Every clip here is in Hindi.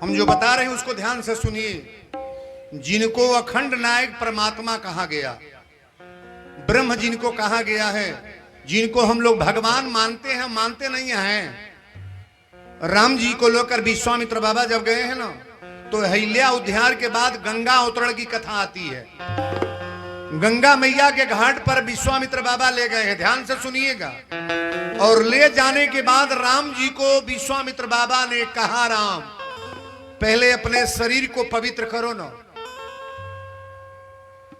हम जो बता रहे हैं उसको ध्यान से सुनिए। जिनको अखंड नायक परमात्मा कहा गया, ब्रह्म जिनको कहा गया है, जिनको हम लोग भगवान मानते हैं, मानते नहीं हैं। राम जी को लेकर विश्वामित्र बाबा जब गए हैं ना, तो अहिल्या उद्धार के बाद गंगा अवतरण की कथा आती है। गंगा मैया के घाट पर विश्वामित्र बाबा ले गए हैं, ध्यान से सुनिएगा। और ले जाने के बाद राम जी को विश्वामित्र बाबा ने कहा, राम पहले अपने शरीर को पवित्र करो ना,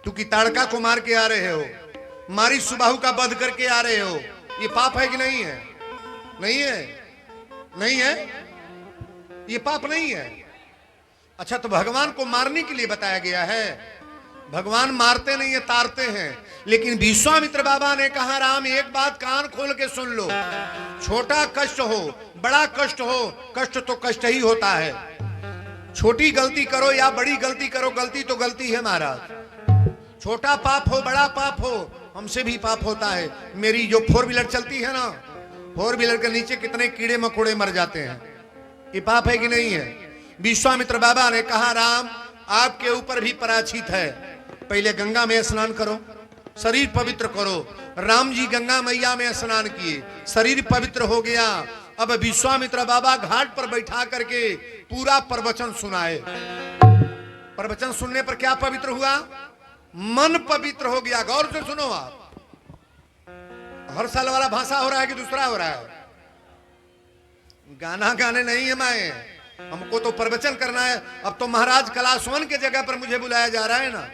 क्योंकि ताड़का को मार के आ रहे हो, मारी सुबाहु का वध करके आ रहे हो, ये पाप है कि नहीं है? नहीं है, नहीं है, ये पाप नहीं है। अच्छा, तो भगवान को मारने के लिए बताया गया है। भगवान मारते नहीं है, तारते हैं। लेकिन विश्वामित्र बाबा ने कहा, राम एक बात कान खोल के सुन लो, छोटा कष्ट हो बड़ा कष्ट हो, कष्ट तो कष्ट ही होता है। छोटी गलती करो या बड़ी गलती करो, गलती तो गलती है महाराज। छोटा पाप हो बड़ा पाप हो, हमसे भी पाप होता है। मेरी जो 4 व्हीलर चलती है ना, 4 व्हीलर के नीचे कितने कीड़े मकोड़े मर जाते हैं, ये पाप है कि नहीं है? विश्वामित्र बाबा ने कहा, राम आपके ऊपर भी पराचित है, पहले गंगा में स्नान करो, शरीर पवित्र करो। राम जी गंगा मैया में स्नान किए, शरीर पवित्र हो गया। अब विश्वामित्र बाबा घाट पर बैठा करके पूरा प्रवचन सुनाए। प्रवचन सुनने पर क्या पवित्र हुआ? मन पवित्र हो गया। गौर से सुनो आप, हर साल वाला भाषा हो रहा है कि दूसरा हो रहा है? गाना गाने नहीं है माए, हमको तो प्रवचन करना है। अब तो महाराज कलासवन के जगह पर मुझे बुलाया जा रहा है ना,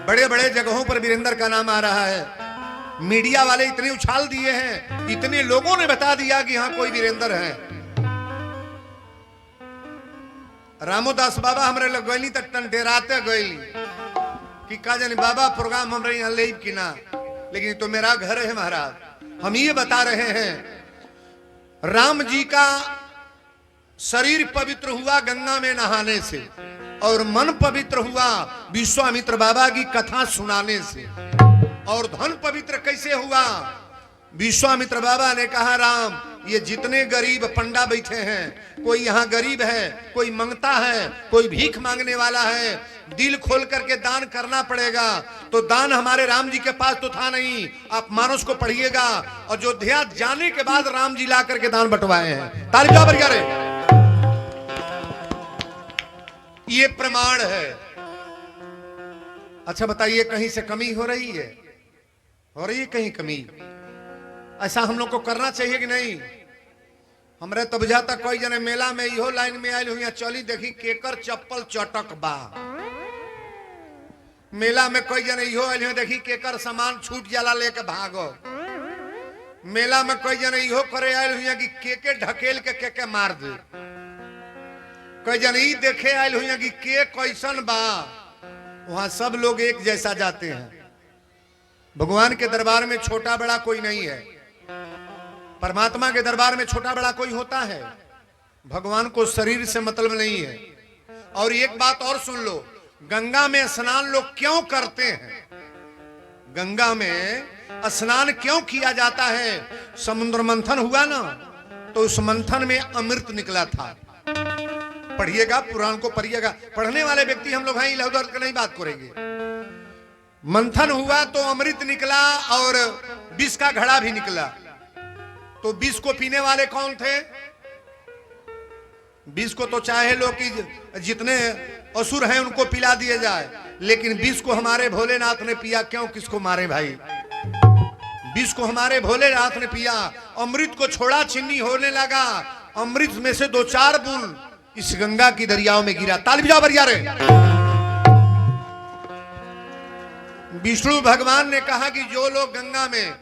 बड़े बड़े जगहों पर वीरेंद्र का नाम आ रहा है। मीडिया वाले इतने उछाल दिए हैं, इतने लोगों ने बता दिया कि हाँ कोई वीरेंद्र है। रामोदास बाबा हमरे लग गईली तक टंटेराते गईली कि का जाने बाबा प्रोग्राम हमरे यहाँ ले कि ना, लेकिन तो मेरा घर है महाराज। हम ये बता रहे हैं, राम जी का शरीर पवित्र हुआ गंगा में नहाने से, और मन पवित्र हुआ विश्वामित्र बाबा की कथा सुनाने से। और धन पवित्र कैसे हुआ? विश्वामित्र बाबा ने कहा, राम ये जितने गरीब पंडा बैठे हैं, कोई यहाँ गरीब है, कोई मंगता है, कोई भीख मांगने वाला है, दिल खोल करके दान करना पड़ेगा। तो दान हमारे राम जी के पास तो था नहीं, आप मानस को पढ़िएगा। अयोध्या जाने के बाद राम जी ला करके दान बंटवाए हैं। तारीफ बरिया रे, ये प्रमाण है। अच्छा बताइए, कहीं से कमी हो रही है? हो रही है कहीं कमी? ऐसा हम लोग को करना चाहिए कि नहीं? हमरे तब जाता कोई जने मेला में इहो लाइन में आयल हुई, चली देखी केकर चप्पल चटक बा। मेला में कोई जने इहो आयल हुई, देखी केकर सामान छूट जाला लेके भागो। मेला में कोई जने इहो करे आयल हुई कि केके ढकेल के मार दे। कोई जन ई देखे आयल हुई कि के कैसन बा। वहां सब लोग एक जैसा जाते हैं। भगवान के दरबार में छोटा बड़ा कोई नहीं है, परमात्मा के दरबार में छोटा बड़ा कोई होता है? भगवान को शरीर से मतलब नहीं है। और एक बात और सुन लो, गंगा में स्नान लोग क्यों करते हैं? गंगा में स्नान क्यों किया जाता है? समुद्र मंथन हुआ ना, तो उस मंथन में अमृत निकला था। पढ़िएगा, पुराण को पढ़िएगा। पढ़ने वाले व्यक्ति हम लोग हैं, इधर उधर की नहीं बात करेंगे। मंथन हुआ तो अमृत निकला और विष का घड़ा भी निकला। तो विष को पीने वाले कौन थे? विष को तो चाहे लोग कि जितने असुर हैं उनको पिला दिए जाए, लेकिन विष को हमारे भोलेनाथ ने पिया क्यों? किसको मारे भाई? विष को हमारे भोलेनाथ ने पिया। अमृत को छोड़ा छिन्नी होने लगा। अमृत में से 2-4 बूंद इस गंगा की दरियाओं में गिरा। ताली बजाओ बरिया रे। विष्णु भगवान ने कहा कि जो लोग गंगा में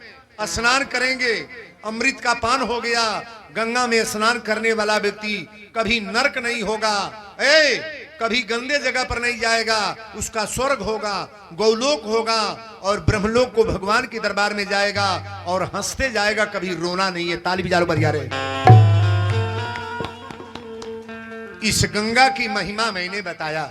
स्नान करेंगे, अमृत का पान हो गया, गंगा में स्नान करने वाला व्यक्ति कभी नरक नहीं होगा, कभी गंदे जगह पर नहीं जाएगा, उसका स्वर्ग होगा, गौलोक होगा और ब्रह्मलोक को भगवान के दरबार में जाएगा और हंसते जाएगा, कभी रोना नहीं है। ताली बजाओ बरिया रे। इस गंगा की महिमा मैंने बताया।